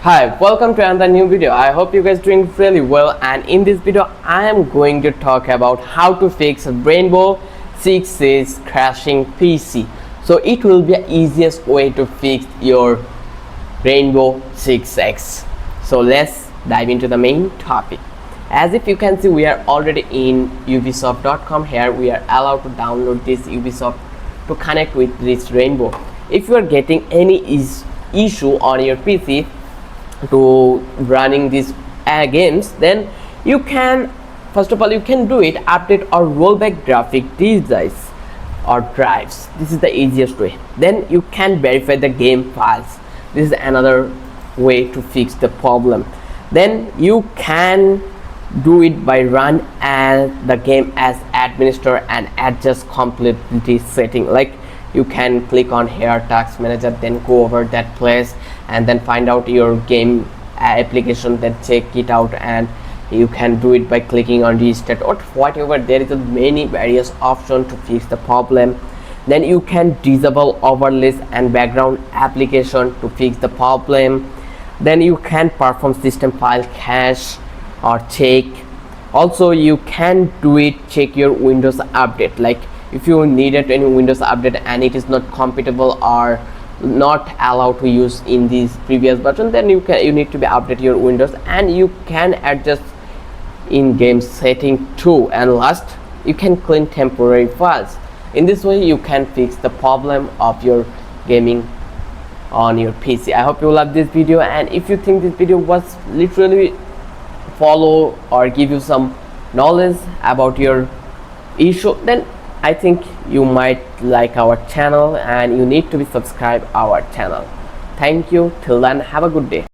Hi, welcome to another new video. I hope you guys doing really well, and in this video I am going to talk about how to fix Rainbow Six Siege crashing PC. So it will be the easiest way to fix your Rainbow Six Siege. So let's dive into the main topic. As if you can see, we are already in ubisoft.com. Here we are allowed to download this Ubisoft to connect with this Rainbow. If you are getting any issue on your PC to running these games, then you can, first of all, you can do it, update or roll back graphic device or drives. This is the easiest way. Then you can verify the game files. This is another way to fix the problem. Then you can do it by run the game as administrator and adjust completely setting. Like, you can click on here task manager, then go over that place and then find out your game application, then check it out, and you can do it by clicking on restart or whatever. There is a many various options to fix the problem. Then you can disable overlays and background application to fix the problem. Then you can perform system file cache or check. Also you can do it, check your Windows update. Like, if you needed any Windows update and it is not compatible or not allowed to use in this previous version, then you need to be update your Windows, and you can adjust in-game setting too. And last, you can clean temporary files. In this way you can fix the problem of your gaming on your PC. I hope you love this video, and if you think this video was literally follow or give you some knowledge about your issue, then I think you might like our channel and you need to be subscribed our channel. Thank you. Till then, have a good day.